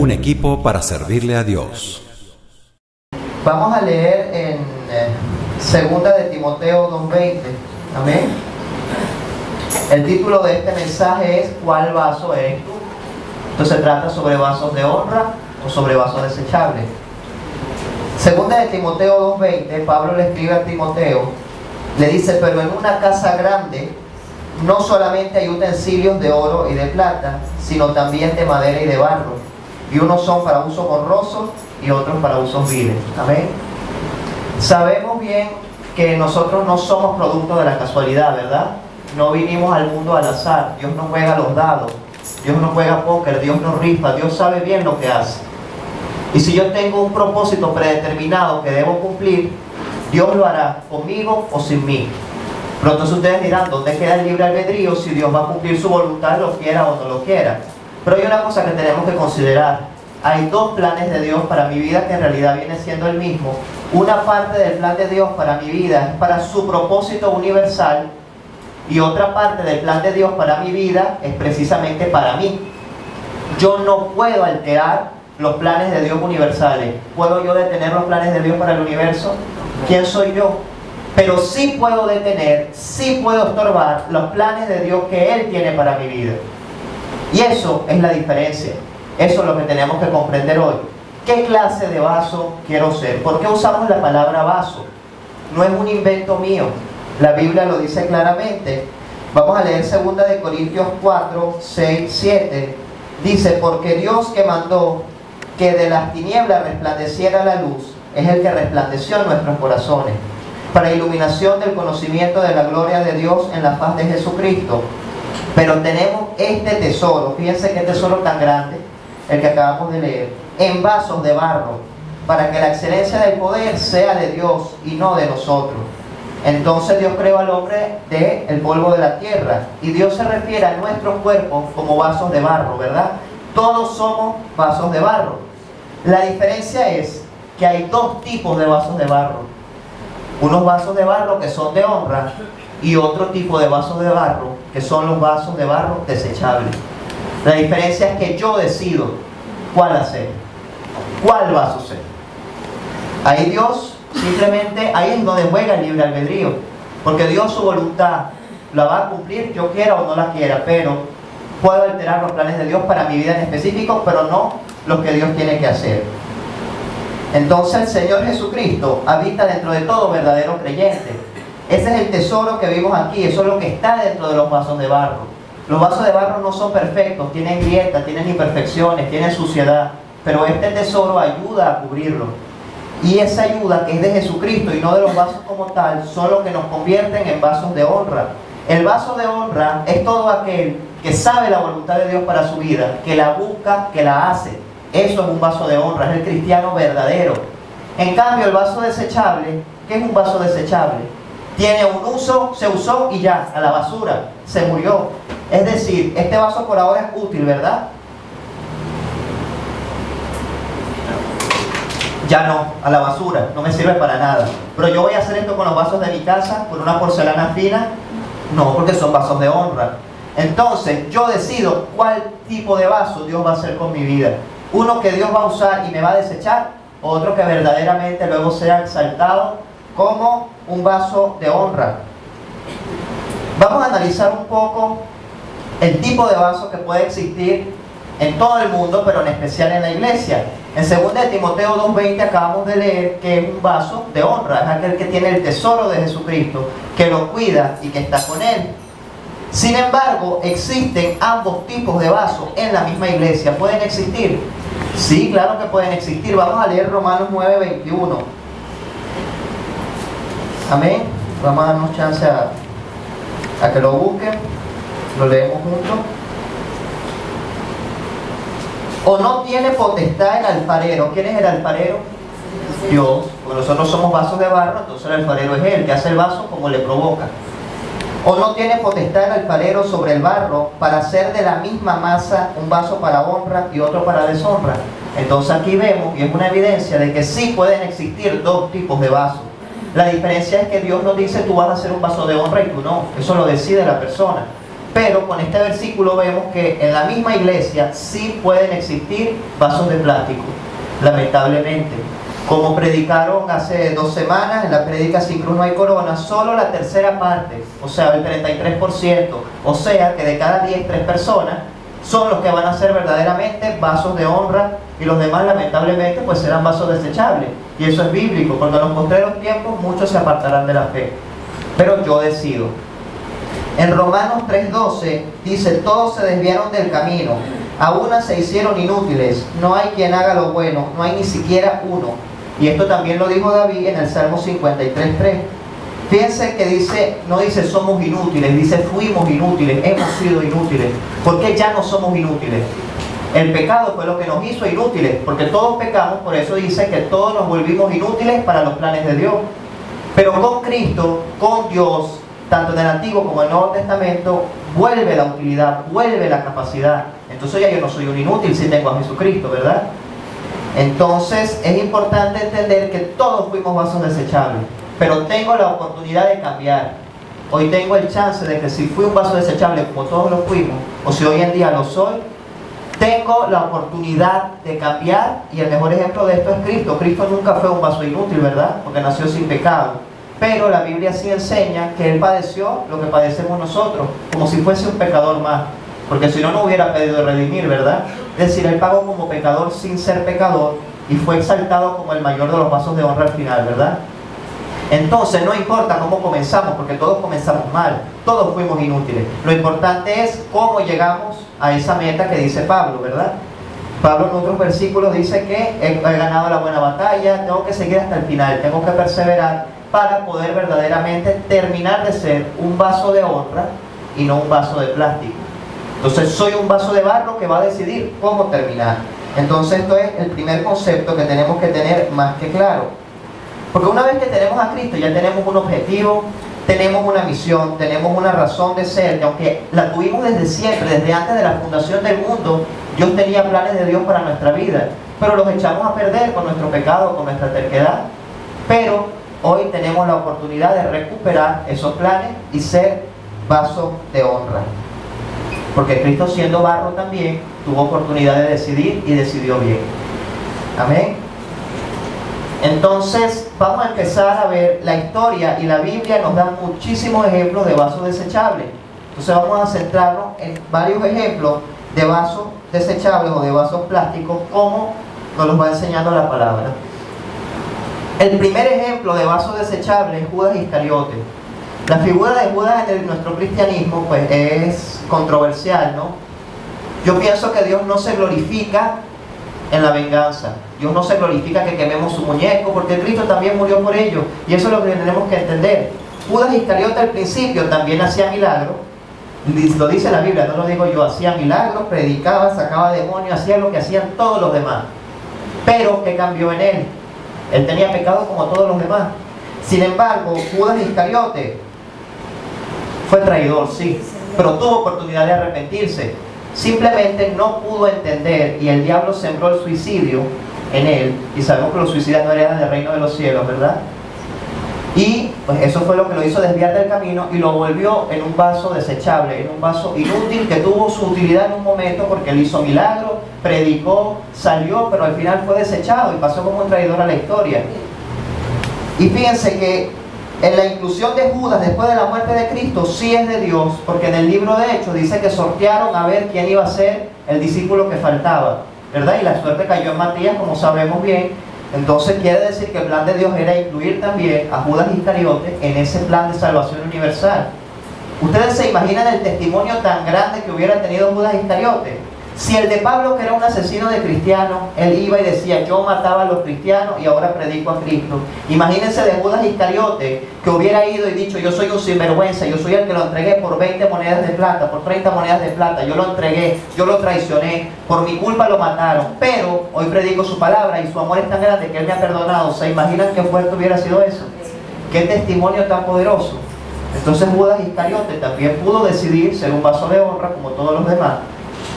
un equipo para servirle a Dios. Vamos a leer en segunda de Timoteo 2:20. Amén. El título de este mensaje es ¿cuál vaso eres tú? Entonces se trata sobre vasos de honra o sobre vasos desechables. Segunda de Timoteo 2:20, Pablo le escribe a Timoteo, le dice: pero en una casa grande no solamente hay utensilios de oro y de plata, sino también de madera y de barro, y unos son para usos honrosos y otros para usos viles. Amén. Sabemos bien que nosotros no somos producto de la casualidad, ¿verdad? No vinimos al mundo al azar. Dios no juega los dados, Dios no juega póker, Dios no rifa, Dios sabe bien lo que hace. Y si yo tengo un propósito predeterminado que debo cumplir, Dios lo hará conmigo o sin mí. Pero entonces ustedes dirán, ¿dónde queda el libre albedrío si Dios va a cumplir su voluntad, lo quiera o no lo quiera? Pero hay una cosa que tenemos que considerar. Hay dos planes de Dios para mi vida que en realidad viene siendo el mismo. Una parte del plan de Dios para mi vida es para su propósito universal, y otra parte del plan de Dios para mi vida es precisamente para mí. Yo no puedo alterar los planes de Dios universales. ¿Puedo yo detener los planes de Dios para el universo? ¿Quién soy yo? Pero sí puedo detener, sí puedo estorbar los planes de Dios que Él tiene para mi vida. Y eso es la diferencia. Eso es lo que tenemos que comprender hoy. ¿Qué clase de vaso quiero ser? ¿Por qué usamos la palabra vaso? No es un invento mío. La Biblia lo dice claramente. Vamos a leer 2 de Corintios 4, 6, 7. Dice: porque Dios que mandó que de las tinieblas resplandeciera la luz, es el que resplandeció en nuestros corazones, para iluminación del conocimiento de la gloria de Dios en la faz de Jesucristo. Pero tenemos este tesoro, fíjense qué tesoro tan grande, el que acabamos de leer, en vasos de barro, para que la excelencia del poder sea de Dios y no de nosotros. Entonces Dios creó al hombre del polvo de la tierra, y Dios se refiere a nuestros cuerpos como vasos de barro, ¿verdad? Todos somos vasos de barro. La diferencia es que hay dos tipos de vasos de barro. Unos vasos de barro que son de honra, y otro tipo de vasos de barro que son los vasos de barro desechables. La diferencia es que yo decido cuál hacer, cuál vaso ser. Ahí Dios simplemente, ahí es donde juega el libre albedrío, porque Dios su voluntad la va a cumplir, yo quiera o no la quiera, pero puedo alterar los planes de Dios para mi vida en específico, pero no los que Dios tiene que hacer. Entonces el Señor Jesucristo habita dentro de todo verdadero creyente. Ese es el tesoro que vimos aquí, eso es lo que está dentro de los vasos de barro. Los vasos de barro no son perfectos, tienen grietas, tienen imperfecciones, tienen suciedad, pero este tesoro ayuda a cubrirlo. Y esa ayuda, que es de Jesucristo y no de los vasos como tal, son los que nos convierten en vasos de honra. El vaso de honra es todo aquel que sabe la voluntad de Dios para su vida, que la busca, que la hace. Eso es un vaso de honra, es el cristiano verdadero. En cambio, el vaso desechable, ¿qué es un vaso desechable? Tiene un uso, se usó y ya, a la basura, se murió. Es decir, este vaso por ahora es útil, ¿verdad? Ya no, a la basura, no me sirve para nada. Pero yo voy a hacer esto con los vasos de mi casa, con una porcelana fina. No, porque son vasos de honra. Entonces, yo decido cuál tipo de vaso Dios va a hacer con mi vida. Uno que Dios va a usar y me va a desechar, otro que verdaderamente luego sea exaltado como un vaso de honra. Vamos a analizar un poco el tipo de vaso que puede existir en todo el mundo, pero en especial en la iglesia. En 2 de Timoteo 2:20 acabamos de leer que es un vaso de honra, es aquel que tiene el tesoro de Jesucristo, que lo cuida y que está con él. Sin embargo, existen ambos tipos de vasos en la misma iglesia. ¿Pueden existir? Sí, claro que pueden existir. Vamos a leer Romanos 9:21. Amén. Vamos a darnos chance a que lo busquen. Lo leemos juntos. ¿O no tiene potestad el alfarero? ¿Quién es el alfarero? Dios. Porque nosotros somos vasos de barro, entonces el alfarero es Él, que hace el vaso como le provoca. ¿O no tiene potestad el alfarero sobre el barro para hacer de la misma masa un vaso para honra y otro para deshonra? Entonces aquí vemos, y es una evidencia de que sí pueden existir dos tipos de vasos. La diferencia es que Dios nos dice: tú vas a hacer un vaso de honra y tú no. Eso lo decide la persona. Pero con este versículo vemos que en la misma iglesia sí pueden existir vasos de plástico, lamentablemente. Como predicaron hace 2 semanas, en la prédica Sin Cruz No Hay Corona, solo la tercera parte, o sea, el 33%, o sea, que de cada 10, 3 personas son los que van a ser verdaderamente vasos de honra, y los demás lamentablemente pues serán vasos desechables. Y eso es bíblico, porque en los postreros tiempos muchos se apartarán de la fe. Pero yo decido. En Romanos 3:12 dice: todos se desviaron del camino, a una se hicieron inútiles, no hay quien haga lo bueno, no hay ni siquiera uno. Y esto también lo dijo David en el Salmo 53:3. Fíjense que dice, no dice somos inútiles, dice fuimos inútiles, hemos sido inútiles. ¿Por qué ya no somos inútiles? El pecado fue lo que nos hizo inútiles, porque todos pecamos, por eso dice que todos nos volvimos inútiles para los planes de Dios. Pero con Cristo, con Dios, tanto en el Antiguo como en el Nuevo Testamento, vuelve la utilidad, vuelve la capacidad. Entonces ya yo no soy un inútil si tengo a Jesucristo, ¿verdad? Entonces es importante entender que todos fuimos vasos desechables, pero tengo la oportunidad de cambiar. Hoy tengo el chance de que si fui un vaso desechable como todos lo fuimos, o si hoy en día lo soy, tengo la oportunidad de cambiar. Y el mejor ejemplo de esto es Cristo. Cristo nunca fue un vaso inútil, ¿verdad? Porque nació sin pecado. Pero la Biblia sí enseña que Él padeció lo que padecemos nosotros, como si fuese un pecador más. Porque si no, no hubiera pedido redimir, ¿verdad? Es decir, Él pagó como pecador sin ser pecador y fue exaltado como el mayor de los vasos de honra al final, ¿verdad? Entonces no importa cómo comenzamos, porque todos comenzamos mal, todos fuimos inútiles. Lo importante es cómo llegamos a esa meta que dice Pablo, ¿verdad? Pablo en otros versículos dice que he ganado la buena batalla, tengo que seguir hasta el final, tengo que perseverar para poder verdaderamente terminar de ser un vaso de honra y no un vaso de plástico. Entonces soy un vaso de barro que va a decidir cómo terminar. Entonces esto es el primer concepto que tenemos que tener más que claro. Porque una vez que tenemos a Cristo ya tenemos un objetivo, tenemos una misión, tenemos una razón de ser, que aunque la tuvimos desde siempre, desde antes de la fundación del mundo, Dios tenía planes de Dios para nuestra vida, pero los echamos a perder con nuestro pecado, con nuestra terquedad. Pero hoy tenemos la oportunidad de recuperar esos planes y ser vaso de honra. Porque Cristo, siendo barro también, tuvo oportunidad de decidir y decidió bien. Amén. Entonces vamos a empezar a ver la historia, y la Biblia nos da muchísimos ejemplos de vasos desechables. Entonces vamos a centrarnos en varios ejemplos de vasos desechables o de vasos plásticos, como nos los va enseñando la palabra. El primer ejemplo de vaso desechable es Judas Iscariote. La figura de Judas en nuestro cristianismo pues es controversial, ¿no? Yo pienso que Dios no se glorifica en la venganza. Dios no se glorifica que quememos su muñeco, porque Cristo también murió por ello, y eso es lo que tenemos que entender. Judas Iscariote al principio también hacía milagros, lo dice la Biblia, no lo digo yo, hacía milagros, predicaba, sacaba demonios, hacía lo que hacían todos los demás. Pero ¿qué cambió en él? Él tenía pecado como todos los demás. Sin embargo, Judas Iscariote fue traidor, sí, pero tuvo oportunidad de arrepentirse. Simplemente no pudo entender, y el diablo sembró el suicidio en él, y sabemos que los suicidas no heredan del reino de los cielos, ¿verdad? Y pues eso fue lo que lo hizo desviar del camino y lo volvió en un vaso desechable, en un vaso inútil que tuvo su utilidad en un momento porque él hizo milagros, predicó, salió, pero al final fue desechado y pasó como un traidor a la historia. Y fíjense que en la inclusión de Judas después de la muerte de Cristo sí es de Dios, porque en el libro de Hechos dice que sortearon a ver quién iba a ser el discípulo que faltaba, ¿verdad? Y la suerte cayó en Matías, como sabemos bien. Entonces quiere decir que el plan de Dios era incluir también a Judas Iscariote en ese plan de salvación universal. ¿Ustedes se imaginan el testimonio tan grande que hubiera tenido Judas Iscariote? Si el de Pablo, que era un asesino de cristianos, él iba y decía, yo mataba a los cristianos y ahora predico a Cristo. Imagínense de Judas Iscariote, que hubiera ido y dicho, yo soy un sinvergüenza, yo soy el que lo entregué por 20 monedas de plata, por 30 monedas de plata, yo lo entregué, yo lo traicioné, por mi culpa lo mataron, pero hoy predico su palabra y su amor es tan grande que él me ha perdonado. ¿Se imaginan qué fuerte hubiera sido eso? ¿Qué testimonio tan poderoso? Entonces Judas Iscariote también pudo decidir ser un vaso de honra como todos los demás,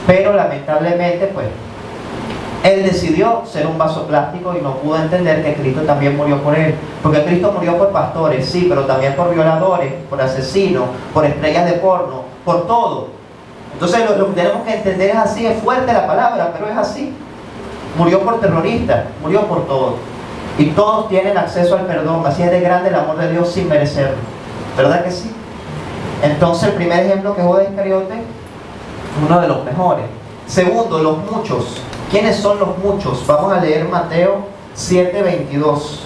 pero lamentablemente pues Él decidió ser un vaso plástico y no pudo entender que Cristo también murió por él. Porque Cristo murió por pastores, sí, pero también por violadores, por asesinos, por estrellas de porno, por todo. Entonces lo que tenemos que entender es así, es fuerte la palabra, pero es así. Murió por terroristas, murió por todo. Y todos tienen acceso al perdón, así es de grande el amor de Dios sin merecerlo. ¿Verdad que sí? Entonces el primer ejemplo que es Judas Iscariote, uno de los mejores. Segundo, los muchos. ¿Quiénes son los muchos? Vamos a leer Mateo 7:22.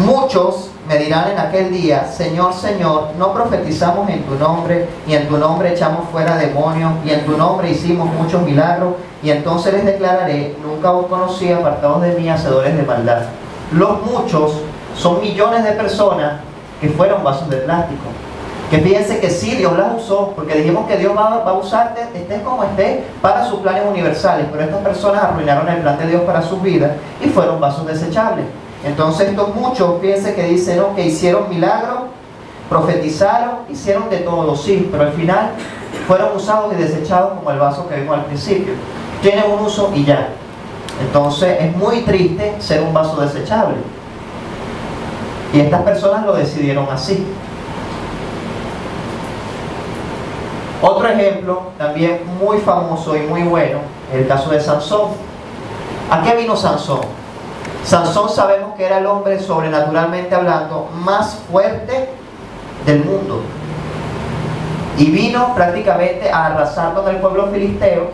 Muchos me dirán en aquel día: Señor, Señor, no profetizamos en tu nombre, y en tu nombre echamos fuera demonios, y en tu nombre hicimos muchos milagros. Y entonces les declararé: nunca os conocí, apartados de mí, hacedores de maldad. Los muchos son millones de personas que fueron vasos de plástico. Que fíjense que sí, Dios las usó, porque dijimos que Dios va a usarte, estés como estés, para sus planes universales. Pero estas personas arruinaron el plan de Dios para sus vidas y fueron vasos desechables. Entonces estos muchos, fíjense que dicen, ¿no?, que hicieron milagros, profetizaron, hicieron de todo, sí, pero al final fueron usados y desechados como el vaso que vimos al principio. Tienen un uso y ya. Entonces es muy triste ser un vaso desechable. Y estas personas lo decidieron así. Otro ejemplo, también muy famoso y muy bueno, es el caso de Sansón. ¿A qué vino Sansón? Sansón sabemos que era el hombre, sobrenaturalmente hablando, más fuerte del mundo. Y vino prácticamente a arrasar con el pueblo filisteo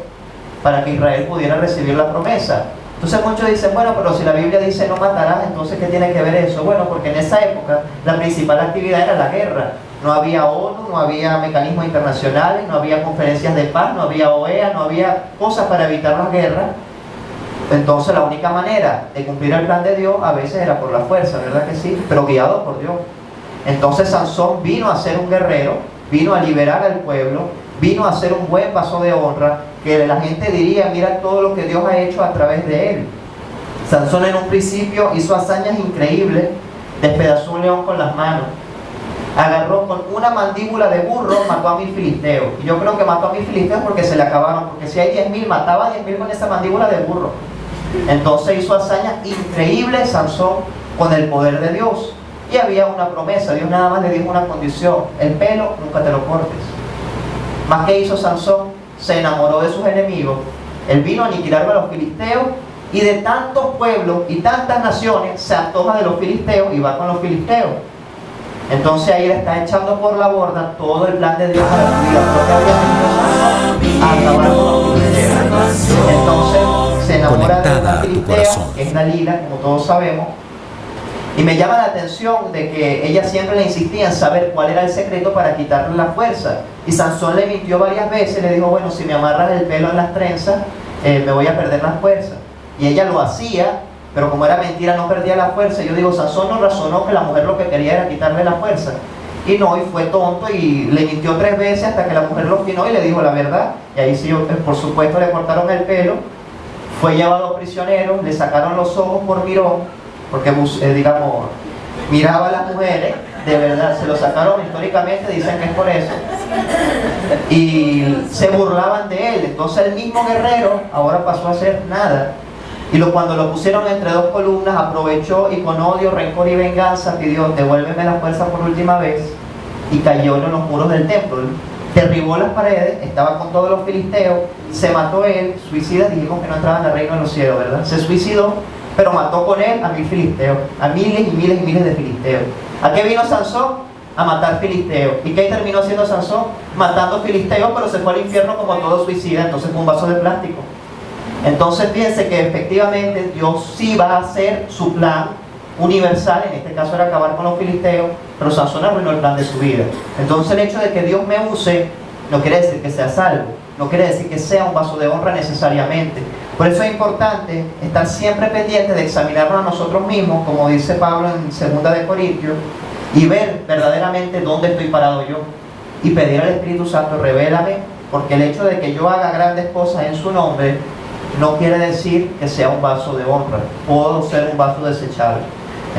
para que Israel pudiera recibir la promesa. Entonces muchos dicen, bueno, pero si la Biblia dice no matarás, entonces ¿qué tiene que ver eso? Bueno, porque en esa época la principal actividad era la guerra. No había ONU, no había mecanismos internacionales, no había conferencias de paz, no había OEA, no había cosas para evitar las guerras. Entonces la única manera de cumplir el plan de Dios a veces era por la fuerza, ¿verdad que sí? Pero guiado por Dios. Entonces Sansón vino a ser un guerrero, vino a liberar al pueblo, vino a ser un buen vaso de honra, que la gente diría, mira todo lo que Dios ha hecho a través de él. Sansón en un principio hizo hazañas increíbles, despedazó un león con las manos, agarró con una mandíbula de burro, mató a 1000 filisteos. Y yo creo que mató a 1000 filisteos porque se le acabaron, porque si hay 10.000, mataba a 10.000 con esa mandíbula de burro. Entonces hizo hazañas increíbles Sansón con el poder de Dios. Y había una promesa, Dios nada más le dijo una condición: el pelo nunca te lo cortes. Más que hizo Sansón, se enamoró de sus enemigos. Él vino a aniquilar a los filisteos, y de tantos pueblos y tantas naciones se antoja de los filisteos y va con los filisteos. Entonces ahí le está echando por la borda todo el plan de Dios para su vida, porque había venido a acabar con los filisteos. Entonces se enamora de una filistea, que es Dalila, como todos sabemos. Y me llama la atención de que ella siempre le insistía en saber cuál era el secreto para quitarle la fuerza. Y Sansón le mintió varias veces, le dijo, bueno, si me amarras el pelo en las trenzas, me voy a perder las fuerzas. Y ella lo hacía, pero como era mentira no perdía la fuerza. Yo digo, Sansón no razonó que la mujer lo que quería era quitarle la fuerza. Y no, y fue tonto y le mintió 3 veces hasta que la mujer lo finó y le dijo la verdad. Y ahí sí, por supuesto, le cortaron el pelo, fue llevado prisionero, le sacaron los ojos por mirón, porque digamos, miraba a las mujeres, de verdad, se lo sacaron históricamente, dicen que es por eso, y se burlaban de él. Entonces el mismo guerrero ahora pasó a ser nada, y cuando lo pusieron entre 2 columnas, aprovechó y con odio, rencor y venganza pidió, devuélveme la fuerza por última vez, y cayó en los muros del templo, derribó las paredes, estaba con todos los filisteos, se mató él, suicida, dijimos que no entraban al reino de los cielos, ¿verdad? Se suicidó, pero mató con él a 1000 filisteos, a miles y miles y miles de filisteos. ¿A qué vino Sansón? A matar filisteos. ¿Y qué terminó haciendo Sansón? Matando filisteos, pero se fue al infierno como todo suicida, entonces fue un vaso de plástico. Entonces fíjense que efectivamente Dios sí va a hacer su plan universal, en este caso era acabar con los filisteos, pero Sansón arruinó el plan de su vida. Entonces el hecho de que Dios me use no quiere decir que sea salvo, no quiere decir que sea un vaso de honra necesariamente. Por eso es importante estar siempre pendiente de examinarnos a nosotros mismos, como dice Pablo en 2 Corintios, y ver verdaderamente dónde estoy parado yo, y pedir al Espíritu Santo, revélame, porque el hecho de que yo haga grandes cosas en su nombre no quiere decir que sea un vaso de honra. Puedo ser un vaso desechable.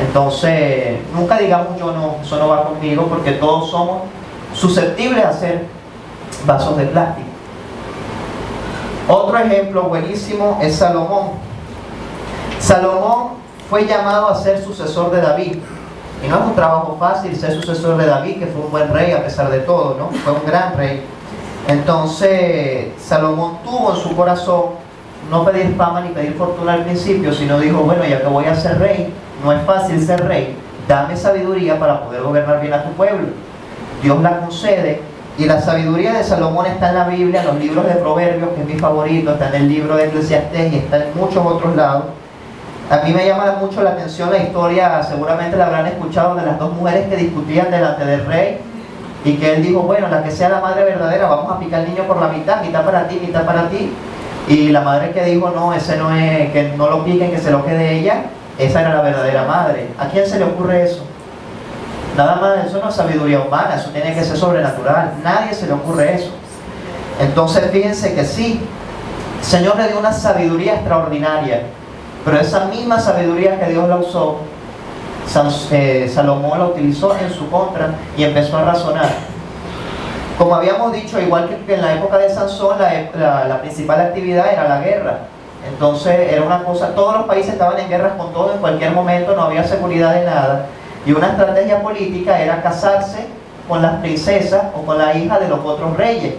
Entonces, nunca digamos yo no, eso no va conmigo, porque todos somos susceptibles a ser vasos de plástico. Otro ejemplo buenísimo es Salomón. Salomón fue llamado a ser sucesor de David. Y no es un trabajo fácil ser sucesor de David, que fue un buen rey a pesar de todo, ¿no? Fue un gran rey. Entonces, Salomón tuvo en su corazón no pedir fama ni pedir fortuna al principio, sino dijo, bueno, ya que voy a ser rey, no es fácil ser rey, dame sabiduría para poder gobernar bien a tu pueblo. Dios la concede, y la sabiduría de Salomón está en la Biblia, en los libros de Proverbios, que es mi favorito, está en el libro de Eclesiastés y está en muchos otros lados. A mí me llama mucho la atención la historia, seguramente la habrán escuchado, de las dos mujeres que discutían delante del rey, y que él dijo, bueno, la que sea la madre verdadera, vamos a picar al niño por la mitad para ti, mitad para ti. Y la madre que dijo, no, ese no es, que no lo piquen, que se lo quede ella, esa era la verdadera madre. ¿A quién se le ocurre eso? Nada más, eso no es sabiduría humana, eso tiene que ser sobrenatural. Nadie se le ocurre eso. Entonces fíjense que sí, el Señor le dio una sabiduría extraordinaria, pero esa misma sabiduría que Dios la usó, Salomón la utilizó en su contra y empezó a razonar. Como habíamos dicho, igual que en la época de Sansón, la principal actividad era la guerra. Entonces era una cosa, todos los países estaban en guerras con todo en cualquier momento, no había seguridad de nada. Y una estrategia política era casarse con las princesas o con la hija de los otros reyes.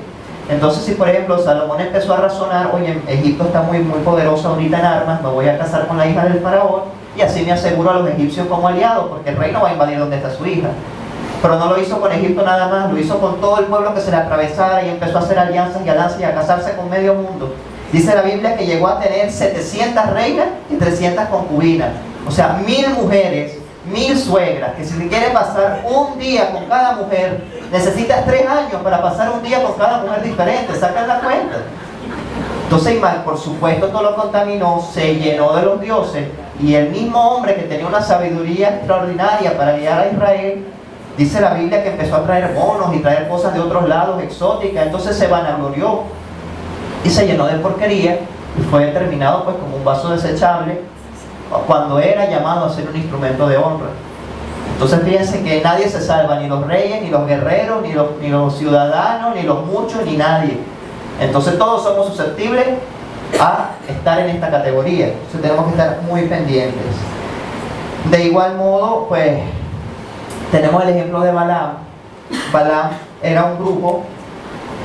Entonces, si por ejemplo Salomón empezó a razonar, oye, Egipto está muy poderoso ahorita en armas, me voy a casar con la hija del faraón y así me aseguro a los egipcios como aliados, porque el rey no va a invadir donde está su hija. Pero no lo hizo con Egipto nada más, lo hizo con todo el pueblo que se le atravesara y empezó a hacer alianzas y a casarse con medio mundo. Dice la Biblia que llegó a tener 700 reinas y 300 concubinas. O sea, 1000 mujeres, 1000 suegras, que si te quiere pasar un día con cada mujer, necesitas 3 años para pasar un día con cada mujer diferente, sacan la cuenta. Entonces, por supuesto, todo lo contaminó, se llenó de los dioses, y el mismo hombre que tenía una sabiduría extraordinaria para guiar a Israel, dice la Biblia que empezó a traer monos y traer cosas de otros lados exóticas, entonces se vanaglorió y se llenó de porquería y fue determinado pues como un vaso desechable cuando era llamado a ser un instrumento de honra. Entonces fíjense que nadie se salva, ni los reyes, ni los guerreros, ni los ciudadanos, ni los muchos, ni nadie. Entonces todos somos susceptibles a estar en esta categoría, entonces tenemos que estar muy pendientes. De igual modo, pues tenemos el ejemplo de Balaam. Balaam era un grupo,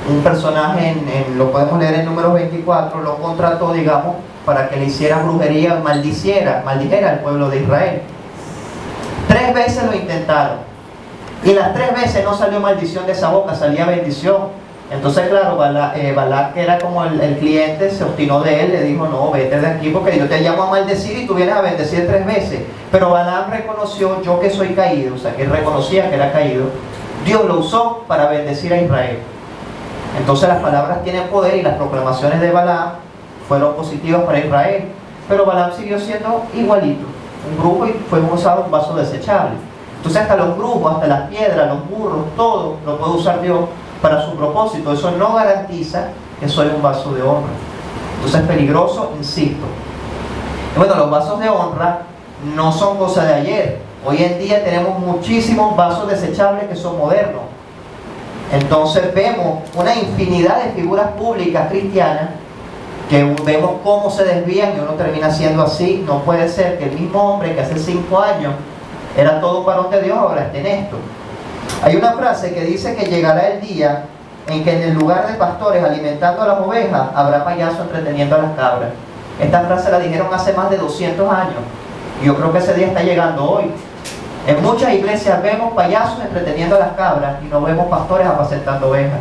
un personaje, lo podemos leer en Números 24, lo contrató, digamos, para que le hiciera brujería, maldijera al pueblo de Israel. 3 veces lo intentaron, y las 3 veces no salió maldición de esa boca, salía bendición. Entonces claro, Balac, que era como el cliente, se obstinó de él, le dijo, no, vete de aquí porque yo te llamo a maldecir y tú vienes a bendecir 3 veces. Pero Balaam reconoció, yo que soy caído, o sea, que él reconocía que era caído, Dios lo usó para bendecir a Israel. Entonces las palabras tienen poder y las proclamaciones de Balaam fueron positivas para Israel. Pero Balaam siguió siendo igualito, un grupo, y fue usado un vaso desechable. Entonces hasta los grupos, hasta las piedras, los burros, todo lo puede usar Dios para su propósito. Eso no garantiza que soy un vaso de honra. Entonces es peligroso, insisto. Y bueno, los vasos de honra no son cosa de ayer. Hoy en día tenemos muchísimos vasos desechables que son modernos. Entonces vemos una infinidad de figuras públicas cristianas que vemos cómo se desvían y uno termina siendo así. No puede ser que el mismo hombre que hace 5 años era todo un varón de Dios ahora esté en esto. Hay una frase que dice que llegará el día en que en el lugar de pastores alimentando a las ovejas habrá payasos entreteniendo a las cabras. Esta frase la dijeron hace más de 200 años y yo creo que ese día está llegando hoy. En muchas iglesias vemos payasos entreteniendo a las cabras y no vemos pastores apacentando ovejas.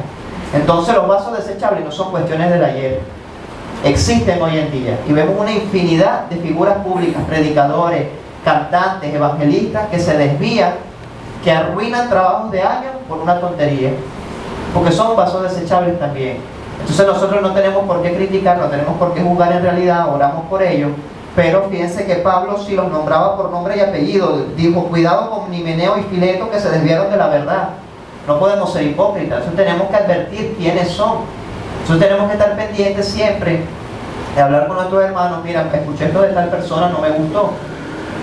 Entonces los vasos desechables no son cuestiones del ayer, existen hoy en día y vemos una infinidad de figuras públicas, predicadores, cantantes, evangelistas que se desvían, que arruinan trabajos de años por una tontería, porque son vasos desechables también. Entonces nosotros no tenemos por qué criticar, no tenemos por qué juzgar en realidad, oramos por ellos, pero fíjense que Pablo sí los nombraba por nombre y apellido. Dijo, cuidado con Himeneo y Fileto que se desviaron de la verdad. No podemos ser hipócritas, entonces tenemos que advertir quiénes son. Entonces tenemos que estar pendientes siempre de hablar con nuestros hermanos, mira, escuché esto de tal persona, no me gustó.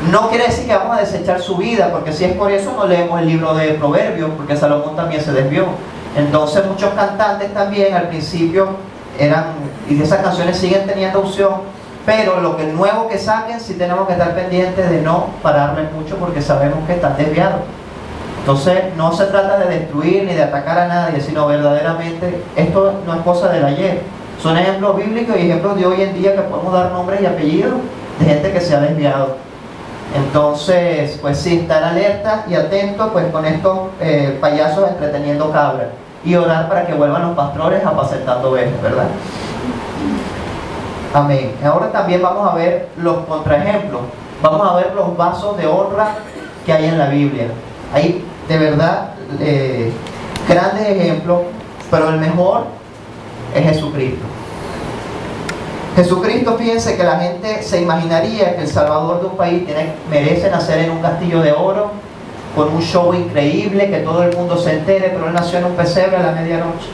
No quiere decir que vamos a desechar su vida, porque si es por eso no leemos el libro de Proverbios, porque Salomón también se desvió. Entonces muchos cantantes también al principio eran, y esas canciones siguen teniendo opción, pero lo que nuevo que saquen sí tenemos que estar pendientes de no pararle mucho, porque sabemos que están desviados. Entonces no se trata de destruir ni de atacar a nadie, sino verdaderamente esto no es cosa del ayer. Son ejemplos bíblicos y ejemplos de hoy en día que podemos dar nombres y apellidos de gente que se ha desviado. Entonces, pues sí, estar alerta y atento pues con estos payasos entreteniendo cabras, y orar para que vuelvan los pastores apacentando ovejas, ¿verdad? Amén. Ahora también vamos a ver los contraejemplos. Vamos a ver los vasos de honra que hay en la Biblia. Hay de verdad grandes ejemplos, pero el mejor es Jesucristo. Jesucristo, fíjense que la gente se imaginaría que el salvador de un país merece nacer en un castillo de oro, con un show increíble, que todo el mundo se entere, pero él nació en un pesebre a la medianoche.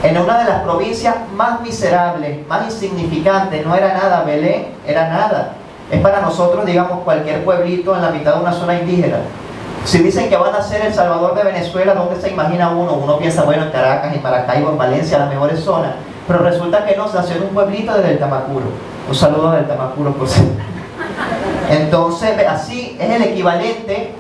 En una de las provincias más miserables, más insignificantes, no era nada, Belén era nada. Es para nosotros, digamos, cualquier pueblito en la mitad de una zona indígena. Si dicen que van a ser el Salvador de Venezuela, ¿dónde se imagina uno? Uno piensa, bueno, en Caracas, en Maracaibo, en Valencia, las mejores zonas. Pero resulta que no, nació en un pueblito de Del Tamacuro. Un saludo a Del Tamacuro, por cierto. Entonces, así es el equivalente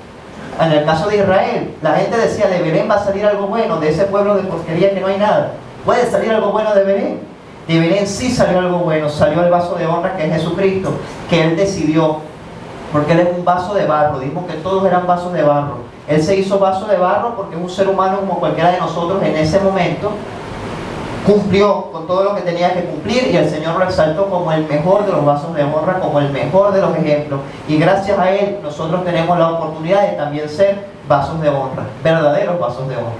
en el caso de Israel. La gente decía, de Belén va a salir algo bueno, de ese pueblo de porquería que no hay nada. ¿Puede salir algo bueno de Belén? De Belén sí salió algo bueno, salió el vaso de honra que es Jesucristo, que Él decidió, porque Él es un vaso de barro. Dijimos que todos eran vasos de barro. Él se hizo vaso de barro porque es un ser humano como cualquiera de nosotros en ese momento. Cumplió con todo lo que tenía que cumplir y el Señor lo exaltó como el mejor de los vasos de honra, como el mejor de los ejemplos. Y gracias a Él nosotros tenemos la oportunidad de también ser vasos de honra, verdaderos vasos de honra.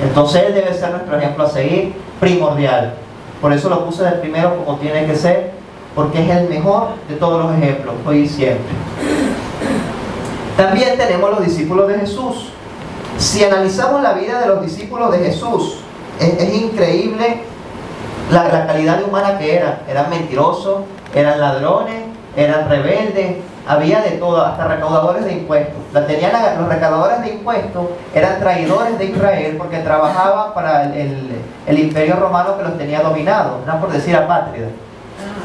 Entonces Él debe ser nuestro ejemplo a seguir, primordial. Por eso lo puse de primero como tiene que ser, porque es el mejor de todos los ejemplos, hoy y siempre. También tenemos los discípulos de Jesús. Si analizamos la vida de los discípulos de Jesús, es increíble la calidad de humana que eran. Eran mentirosos, eran ladrones, eran rebeldes, había de todo, hasta recaudadores de impuestos. Los recaudadores de impuestos eran traidores de Israel porque trabajaban para el imperio romano que los tenía dominados, no por decir apátrida.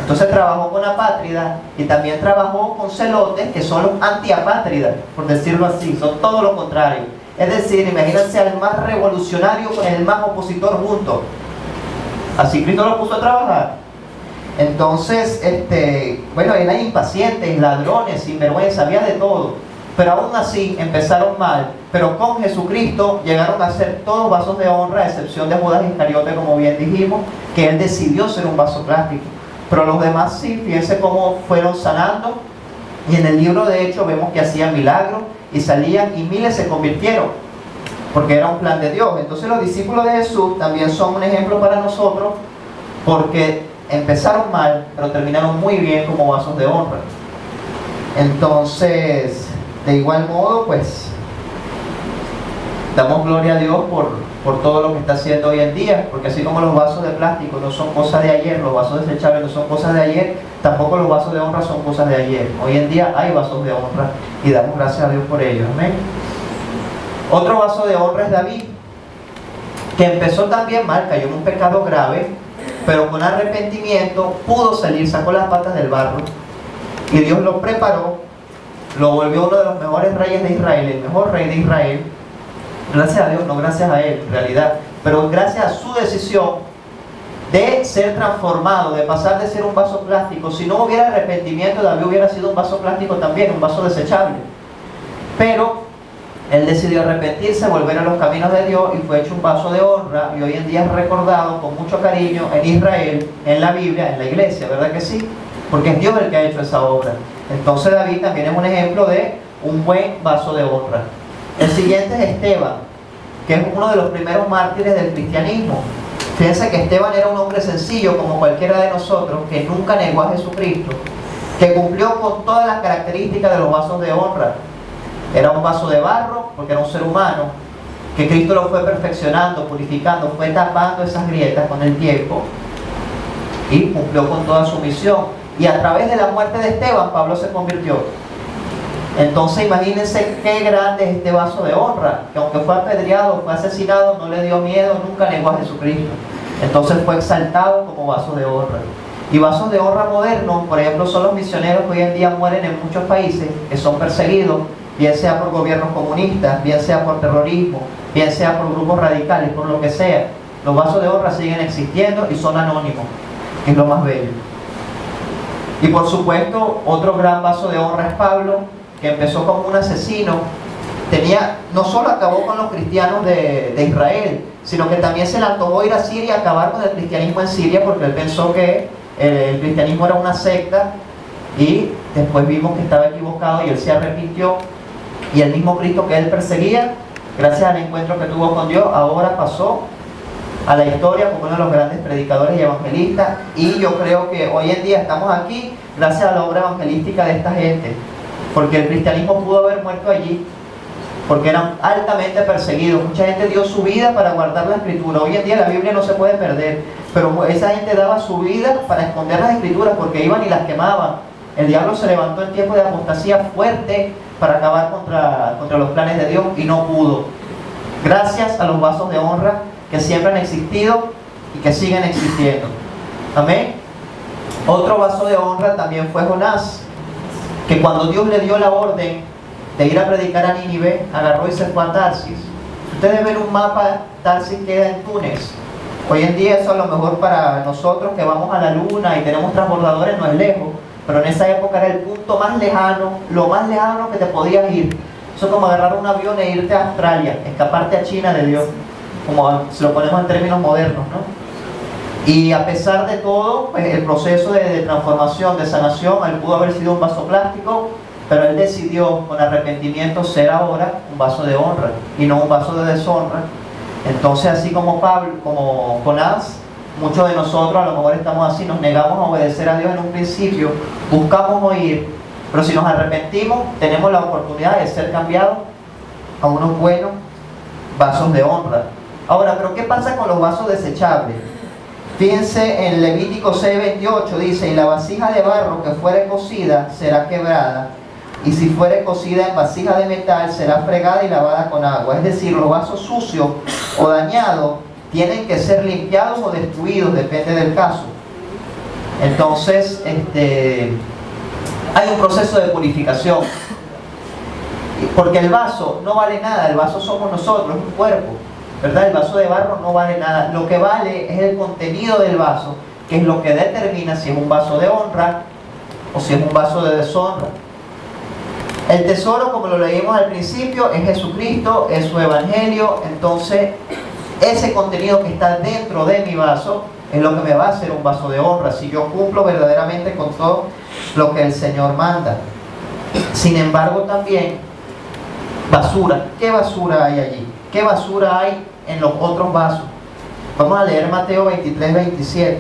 Entonces trabajó con apátridas y también trabajó con celotes, que son los antiapátridas, por decirlo así, son todo lo contrario. Es decir, imagínense al más revolucionario con el más opositor juntos. Así Cristo lo puso a trabajar. Entonces, bueno, eran impacientes, ladrones, sinvergüenza, había de todo. Pero aún así empezaron mal. Pero con Jesucristo llegaron a ser todos vasos de honra, a excepción de Judas Iscariote, como bien dijimos, que él decidió ser un vaso plástico. Pero los demás sí, fíjense cómo fueron sanando. Y en el libro de Hechos vemos que hacían milagros y salían y miles se convirtieron, porque era un plan de Dios. Entonces los discípulos de Jesús también son un ejemplo para nosotros, porque empezaron mal, pero terminaron muy bien como vasos de honra. Entonces, de igual modo, pues, damos gloria a Dios por todo lo que está haciendo hoy en día, porque así como los vasos de plástico no son cosas de ayer, los vasos desechables no son cosas de ayer, tampoco los vasos de honra son cosas de ayer. Hoy en día hay vasos de honra y damos gracias a Dios por ellos. Amén. Otro vaso de honra es David, que empezó también mal, cayó en un pecado grave, pero con arrepentimiento pudo salir, sacó las patas del barro y Dios lo preparó, lo volvió uno de los mejores reyes de Israel, el mejor rey de Israel. Gracias a Dios, no gracias a él en realidad, pero gracias a su decisión de ser transformado, de pasar de ser un vaso plástico. Si no hubiera arrepentimiento, David hubiera sido un vaso plástico también, un vaso desechable. Pero él decidió arrepentirse, volver a los caminos de Dios y fue hecho un vaso de honra, y hoy en día es recordado con mucho cariño en Israel, en la Biblia, en la iglesia, ¿verdad que sí? Porque es Dios el que ha hecho esa obra. Entonces David también es un ejemplo de un buen vaso de honra. El siguiente es Esteban, que es uno de los primeros mártires del cristianismo. Fíjense que Esteban era un hombre sencillo como cualquiera de nosotros, que nunca negó a Jesucristo, que cumplió con todas las características de los vasos de honra. Era un vaso de barro porque era un ser humano, que Cristo lo fue perfeccionando, purificando, fue tapando esas grietas con el tiempo y cumplió con toda su misión. Y a través de la muerte de Esteban, Pablo se convirtió. Entonces imagínense qué grande es este vaso de honra, que aunque fue apedreado, fue asesinado, no le dio miedo, nunca negó a Jesucristo. Entonces fue exaltado como vaso de honra. Y vasos de honra modernos, por ejemplo, son los misioneros que hoy en día mueren en muchos países, que son perseguidos, bien sea por gobiernos comunistas, bien sea por terrorismo, bien sea por grupos radicales, por lo que sea. Los vasos de honra siguen existiendo y son anónimos, que es lo más bello. Y por supuesto, otro gran vaso de honra es Pablo, que empezó como un asesino. No solo acabó con los cristianos de Israel, sino que también se le antojó ir a Siria y acabar con el cristianismo en Siria, porque él pensó que el cristianismo era una secta, y después vimos que estaba equivocado y él se arrepintió, y el mismo Cristo que él perseguía, gracias al encuentro que tuvo con Dios, ahora pasó a la historia como uno de los grandes predicadores y evangelistas. Y yo creo que hoy en día estamos aquí gracias a la obra evangelística de esta gente, porque el cristianismo pudo haber muerto allí, porque eran altamente perseguidos. Mucha gente dio su vida para guardar la escritura. Hoy en día la Biblia no se puede perder, pero esa gente daba su vida para esconder las escrituras, porque iban y las quemaban. El diablo se levantó en tiempo de apostasía fuerte para acabar contra los planes de Dios, y no pudo, gracias a los vasos de honra que siempre han existido y que siguen existiendo. Amén. Otro vaso de honra también fue Jonás, que cuando Dios le dio la orden de ir a predicar a Nínive, agarró y se fue a Tarsis. Si ustedes ven un mapa, Tarsis queda en Túnez. Hoy en día eso a lo mejor para nosotros que vamos a la luna y tenemos transbordadores no es lejos, pero en esa época era el punto más lejano, lo más lejano que te podías ir. Eso es como agarrar un avión e irte a Australia, escaparte a China de Dios, como si lo ponemos en términos modernos, ¿no? Y a pesar de todo, pues el proceso de transformación, de sanación, él pudo haber sido un vaso plástico, pero él decidió con arrepentimiento ser ahora un vaso de honra y no un vaso de deshonra. Entonces, así como Pablo, como Jonás, muchos de nosotros a lo mejor estamos así, nos negamos a obedecer a Dios en un principio, buscamos oír, pero si nos arrepentimos, tenemos la oportunidad de ser cambiados a unos buenos vasos de honra. Ahora, ¿pero qué pasa con los vasos desechables? Fíjense en Levítico 6:28, dice: y la vasija de barro que fuere cocida será quebrada, y si fuere cocida en vasija de metal será fregada y lavada con agua. Es decir, los vasos sucios o dañados tienen que ser limpiados o destruidos, depende del caso. Entonces, hay un proceso de purificación, porque el vaso no vale nada, el vaso somos nosotros, es un cuerpo, ¿verdad? El vaso de barro no vale nada. Lo que vale es el contenido del vaso, que es lo que determina si es un vaso de honra o si es un vaso de deshonra. El tesoro, como lo leímos al principio, es Jesucristo, es su evangelio. Entonces ese contenido que está dentro de mi vaso es lo que me va a hacer un vaso de honra, si yo cumplo verdaderamente con todo lo que el Señor manda. Sin embargo, también basura. ¿Qué basura hay allí? ¿Qué basura hay en los otros vasos? Vamos a leer Mateo 23:27.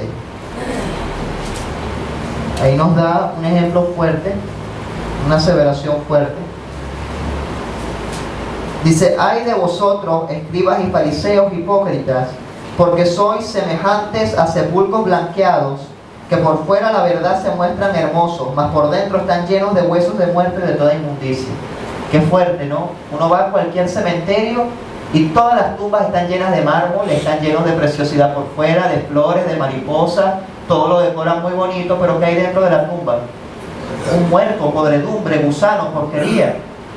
Ahí nos da un ejemplo fuerte, una aseveración fuerte. Dice: ay de vosotros, escribas y fariseos hipócritas, porque sois semejantes a sepulcros blanqueados, que por fuera la verdad se muestran hermosos, mas por dentro están llenos de huesos de muerte y de toda inmundicia. Qué fuerte, ¿no? Uno va a cualquier cementerio y todas las tumbas están llenas de mármol, están llenos de preciosidad por fuera, de flores, de mariposas, todo lo decoran muy bonito, pero ¿qué hay dentro de la tumba? Un muerto, podredumbre, gusano, porquería.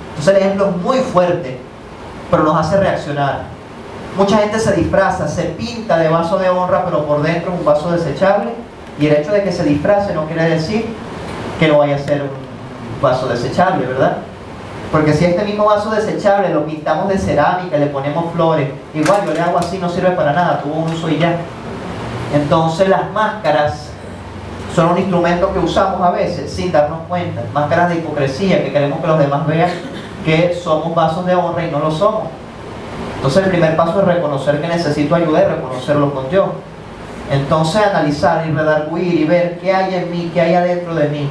Entonces el ejemplo es muy fuerte, pero nos hace reaccionar. Mucha gente se disfraza, se pinta de vaso de honra, pero por dentro es un vaso desechable, y el hecho de que se disfrace no quiere decir que no vaya a ser un vaso desechable, ¿verdad? Porque si este mismo vaso desechable lo pintamos de cerámica, le ponemos flores, igual yo le hago así, no sirve para nada, tuvo un uso y ya. Entonces las máscaras son un instrumento que usamos a veces sin darnos cuenta, máscaras de hipocresía, que queremos que los demás vean que somos vasos de honra y no lo somos. Entonces el primer paso es reconocer que necesito ayuda y reconocerlo con Dios. Entonces analizar y redarguir y ver qué hay en mí, qué hay adentro de mí.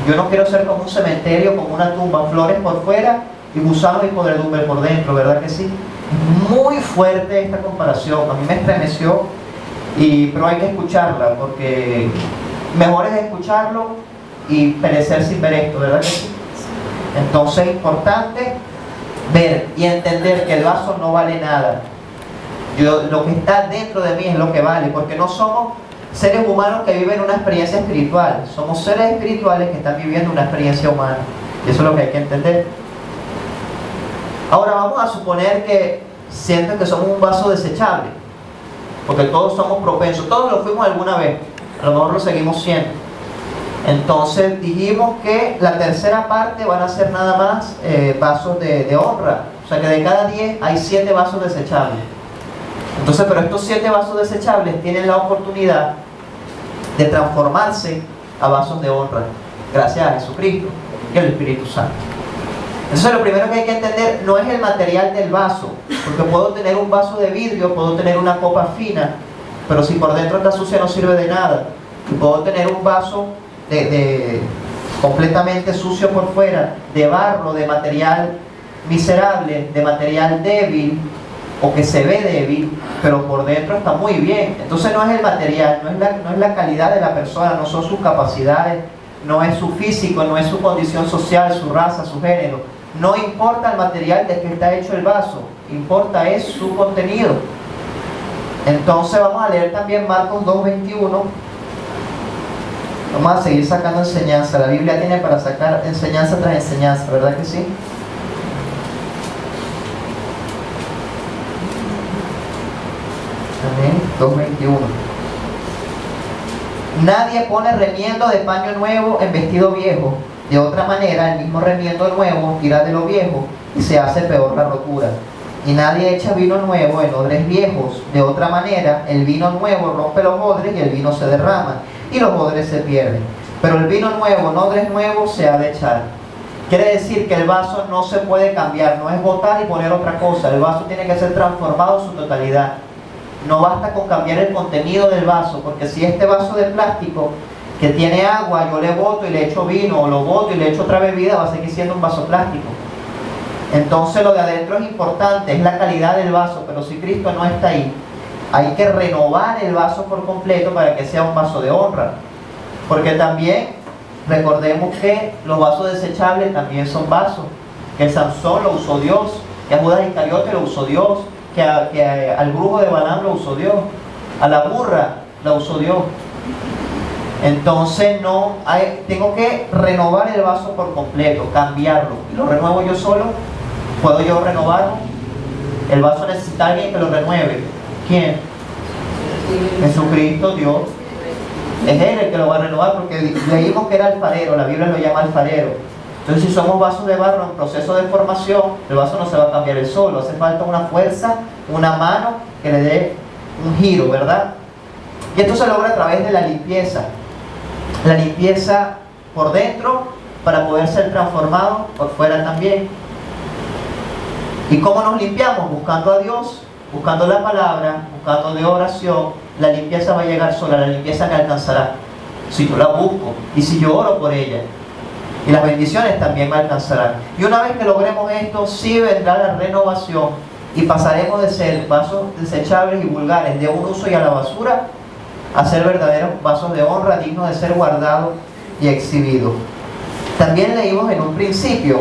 Yo no quiero ser como un cementerio, como una tumba, flores por fuera y gusanos y podredumbre por dentro, ¿verdad que sí? Es muy fuerte esta comparación, a mí me estremeció, pero hay que escucharla, porque Mejor es escucharlo y perecer sin ver esto, ¿verdad que sí? Entonces es importante ver y entender que el vaso no vale nada. Lo que está dentro de mí es lo que vale, porque no somos seres humanos que viven una experiencia espiritual, somos seres espirituales que están viviendo una experiencia humana. Y eso es lo que hay que entender. Ahora vamos a suponer que sienten que somos un vaso desechable, porque todos somos propensos, todos lo fuimos alguna vez, a lo mejor lo seguimos siendo. Entonces dijimos que la tercera parte van a ser nada más vasos de honra, o sea que de cada 10 hay 7 vasos desechables. Entonces, pero estos 7 vasos desechables tienen la oportunidad de transformarse a vasos de honra, gracias a Jesucristo y al Espíritu Santo. Entonces lo primero que hay que entender no es el material del vaso, porque puedo tener un vaso de vidrio, puedo tener una copa fina, pero si por dentro está sucia no sirve de nada. Y puedo tener un vaso completamente sucio por fuera, de barro, de material miserable, de material débil, o que se ve débil, pero por dentro está muy bien. Entonces no es el material, no es la calidad de la persona, no son sus capacidades, no es su físico, no es su condición social, su raza, su género. No importa el material de que está hecho el vaso, importa es su contenido. Entonces vamos a leer también Marcos 2:21. Vamos a seguir sacando enseñanza. La Biblia tiene para sacar enseñanza tras enseñanza, ¿verdad que sí? Amén. 2:21. Nadie pone remiendo de paño nuevo en vestido viejo. De otra manera, el mismo remiendo nuevo tira de lo viejo y se hace peor la rotura. Y nadie echa vino nuevo en odres viejos. De otra manera, el vino nuevo rompe los odres y el vino se derrama y los odres se pierden. Pero el vino nuevo en odres nuevos se ha de echar. Quiere decir que el vaso no se puede cambiar, no es botar y poner otra cosa. El vaso tiene que ser transformado en su totalidad. No basta con cambiar el contenido del vaso, porque si este vaso de plástico que tiene agua, yo le boto y le echo vino, o lo boto y le echo otra bebida, va a seguir siendo un vaso plástico. Entonces lo de adentro es importante, es la calidad del vaso, pero si Cristo no está ahí, hay que renovar el vaso por completo para que sea un vaso de honra. Porque también recordemos que los vasos desechables también son vasos, que Sansón lo usó Dios, que a Judas Iscariote lo usó Dios, que al brujo de Balaam lo usó Dios, a la burra la usó Dios. Entonces tengo que renovar el vaso por completo, cambiarlo. ¿Y lo renuevo yo solo? ¿Puedo yo renovarlo? El vaso necesita alguien que lo renueve. ¿Quién? Jesucristo, Dios. Es Él el que lo va a renovar, porque leímos que era alfarero, la Biblia lo llama alfarero. Entonces si somos vasos de barro en proceso de formación, el vaso no se va a cambiar él solo, hace falta una fuerza, una mano que le dé un giro, ¿verdad? Y esto se logra a través de la limpieza por dentro para poder ser transformado por fuera también. ¿Y cómo nos limpiamos? Buscando a Dios, buscando la palabra, buscando de oración. La limpieza va a llegar sola, la limpieza me alcanzará si yo la busco y si yo oro por ella. Y las bendiciones también me alcanzarán. Y una vez que logremos esto, sí vendrá la renovación y pasaremos de ser vasos desechables y vulgares de un uso y a la basura a ser verdaderos vasos de honra dignos de ser guardados y exhibidos. También leímos en un principio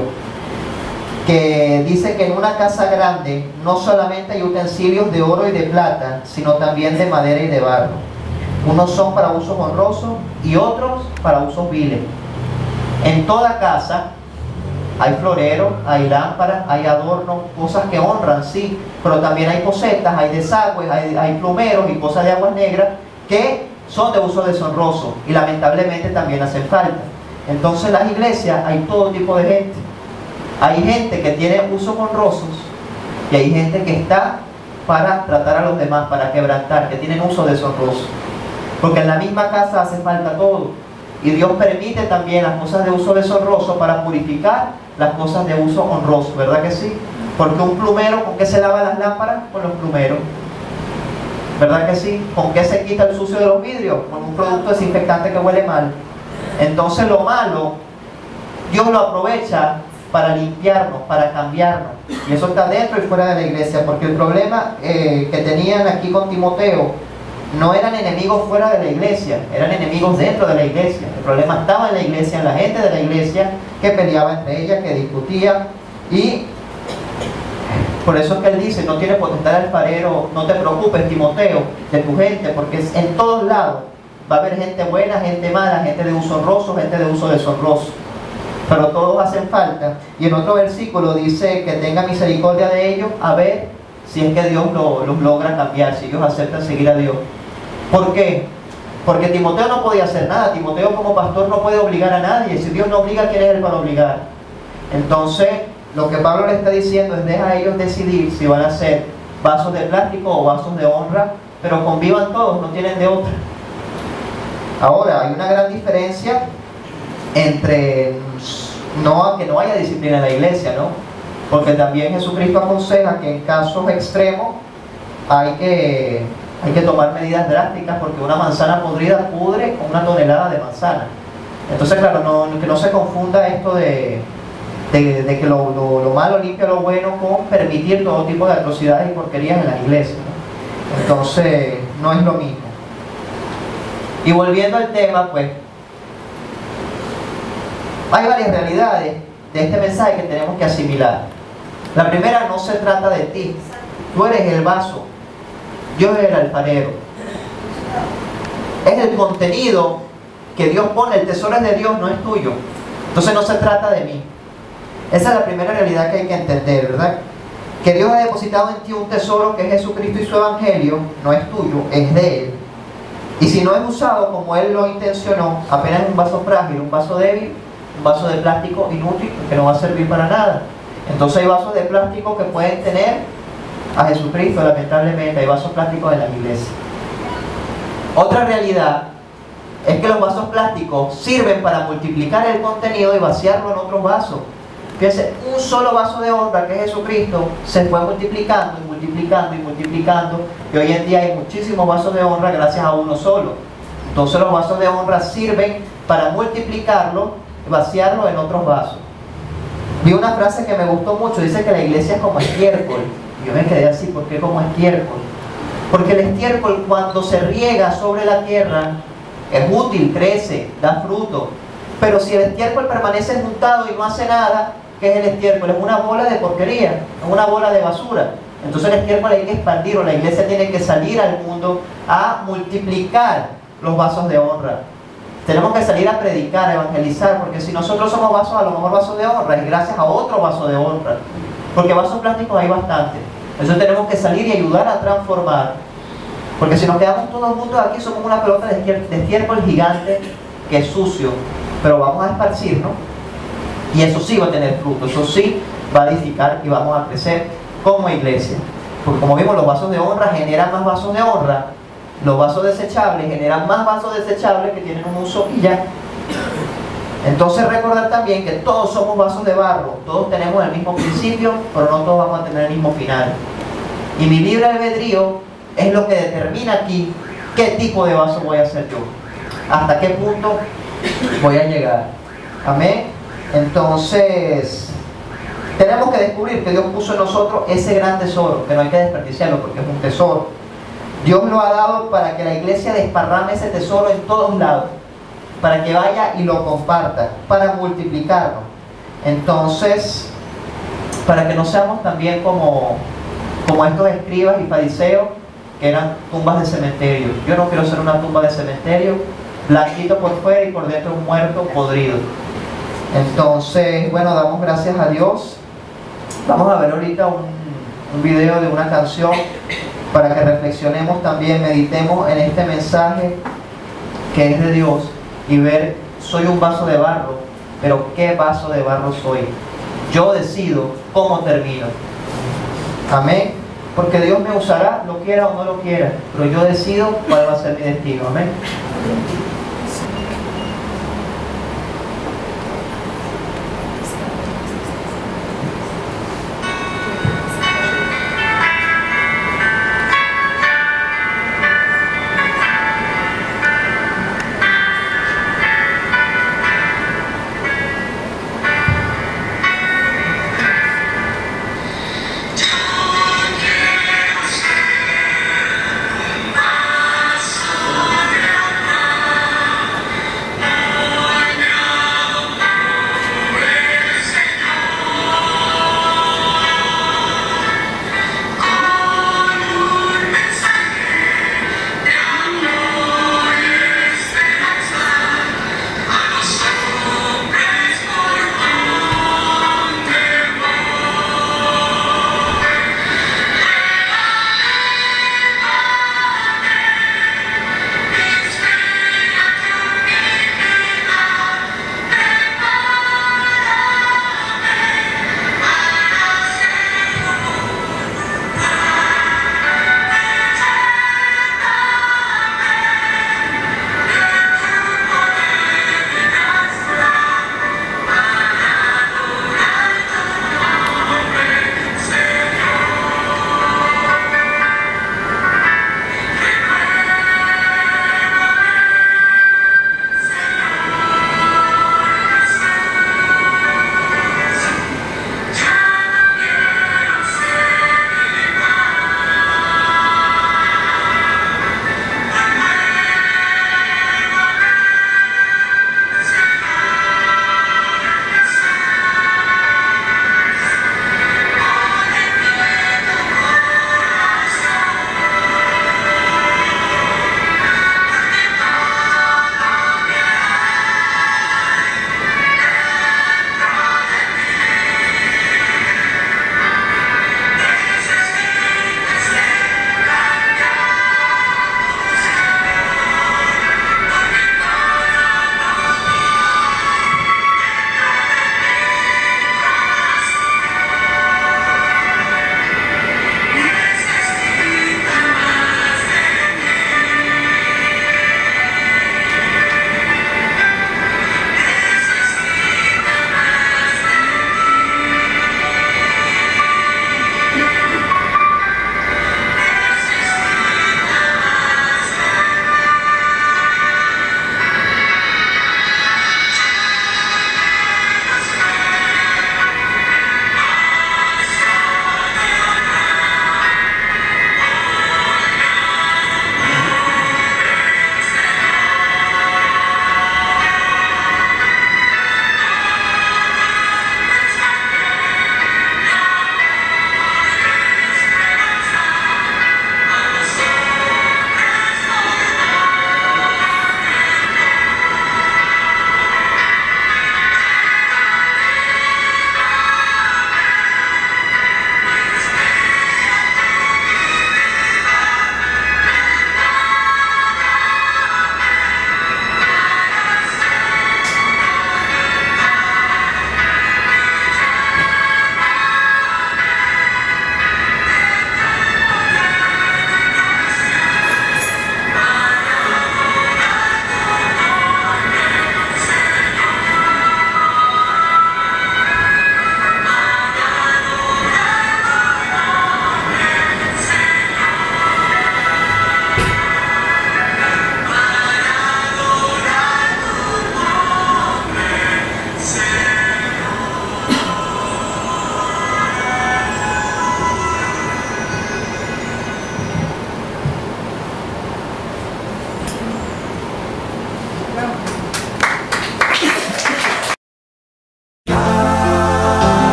que dice que en una casa grande no solamente hay utensilios de oro y de plata, sino también de madera y de barro. Unos son para usos honrosos y otros para usos viles. En toda casa hay floreros, hay lámparas, hay adornos, cosas que honran, sí, pero también hay posetas, hay desagües, hay plumeros y cosas de aguas negras que son de uso deshonroso y lamentablemente también hacen falta. Entonces en las iglesias hay todo tipo de gente. Hay gente que tiene usos honrosos y hay gente que está para tratar a los demás, para quebrantar, que tienen uso deshonroso. Porque en la misma casa hace falta todo. Y Dios permite también las cosas de uso deshonroso para purificar las cosas de uso honroso, ¿verdad que sí? Porque un plumero, ¿con qué se lava las lámparas? Con los plumeros, ¿verdad que sí? ¿Con qué se quita el sucio de los vidrios? Con un producto desinfectante que huele mal. Entonces lo malo, Dios lo aprovecha para limpiarnos, para cambiarnos. Y eso está dentro y fuera de la iglesia, porque el problema que tenían aquí con Timoteo no eran enemigos fuera de la iglesia, eran enemigos dentro de la iglesia. El problema estaba en la iglesia, en la gente de la iglesia que peleaba entre ellas, que discutía. Y por eso es que él dice, no tiene potestad el alfarero, no te preocupes, Timoteo, de tu gente, porque en todos lados va a haber gente buena, gente mala, gente de uso honroso, gente de uso deshonroso, pero todos hacen falta. Y en otro versículo dice que tenga misericordia de ellos, a ver si es que Dios los logra cambiar, si ellos aceptan seguir a Dios. ¿Por qué? Porque Timoteo no podía hacer nada. Timoteo como pastor no puede obligar a nadie. Si Dios no obliga, ¿quién es él para obligar? Entonces, lo que Pablo le está diciendo es: deja a ellos decidir si van a ser vasos de plástico o vasos de honra, pero convivan todos, no tienen de otra. Ahora, hay una gran diferencia entre que no haya disciplina en la iglesia, ¿no? Porque también Jesucristo aconseja que en casos extremos hay que tomar medidas drásticas, porque una manzana podrida pudre con una tonelada de manzana. Entonces, claro, que no se confunda esto de que lo malo limpia lo bueno con permitir todo tipo de atrocidades y porquerías en las iglesias, ¿no? Entonces, no es lo mismo. Y volviendo al tema, pues, hay varias realidades de este mensaje que tenemos que asimilar. La primera: no se trata de ti. Tú eres el vaso, Dios es el alfarero. Es el contenido que Dios pone, el tesoro es de Dios, no es tuyo. Entonces no se trata de mí. Esa es la primera realidad que hay que entender, ¿verdad? Que Dios ha depositado en ti un tesoro que es Jesucristo y su Evangelio, no es tuyo, es de Él. Y si no es usado como Él lo intencionó, apenas un vaso frágil, un vaso débil, un vaso de plástico inútil que no va a servir para nada. Entonces hay vasos de plástico que pueden tener a Jesucristo, lamentablemente. Hay vasos plásticos en la iglesia. Otra realidad es que los vasos plásticos sirven para multiplicar el contenido y vaciarlo en otros vasos. Fíjense, un solo vaso de honra, que es Jesucristo, se fue multiplicando y multiplicando y multiplicando, y hoy en día hay muchísimos vasos de honra gracias a uno solo. Entonces los vasos de honra sirven para multiplicarlo y vaciarlo en otros vasos. Vi una frase que me gustó mucho, dice que la iglesia es como estiércol. Yo me quedé así: ¿por qué como estiércol? Porque el estiércol, cuando se riega sobre la tierra, es útil, crece, da fruto. Pero si el estiércol permanece juntado y no hace nada, ¿qué es el estiércol? Es una bola de porquería, es una bola de basura. Entonces el estiércol hay que expandirlo. La iglesia tiene que salir al mundo a multiplicar los vasos de honra. Tenemos que salir a predicar, a evangelizar, porque si nosotros somos vasos, a lo mejor vasos de honra, es gracias a otro vaso de honra. Porque vasos plásticos hay bastante. Entonces tenemos que salir y ayudar a transformar. Porque si nos quedamos todos juntos aquí, somos una pelota de estiércol gigante que es sucio. Pero vamos a esparcirnos, y eso sí va a tener fruto, eso sí va a edificar y vamos a crecer como iglesia. Porque como vimos, los vasos de honra generan más vasos de honra, los vasos desechables generan más vasos desechables que tienen un uso y ya. Entonces recordar también que todos somos vasos de barro, todos tenemos el mismo principio, pero no todos vamos a tener el mismo final. Y mi libre albedrío es lo que determina aquí qué tipo de vaso voy a ser yo, hasta qué punto voy a llegar. Amén. Entonces tenemos que descubrir que Dios puso en nosotros ese gran tesoro, que no hay que desperdiciarlo porque es un tesoro. Dios lo ha dado para que la iglesia desparrame ese tesoro en todos lados, para que vaya y lo comparta, para multiplicarlo. Entonces, para que no seamos también como estos escribas y fariseos que eran tumbas de cementerio. Yo no quiero ser una tumba de cementerio, blanquito por fuera y por dentro un muerto podrido. Entonces, bueno, damos gracias a Dios. Vamos a ver ahorita un video de una canción para que reflexionemos también, meditemos en este mensaje que es de Dios y ver: soy un vaso de barro, pero ¿qué vaso de barro soy? Yo decido cómo termino. Amén. Porque Dios me usará, lo quiera o no lo quiera, pero yo decido cuál va a ser mi destino. Amén.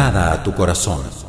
agrada a tu corazón.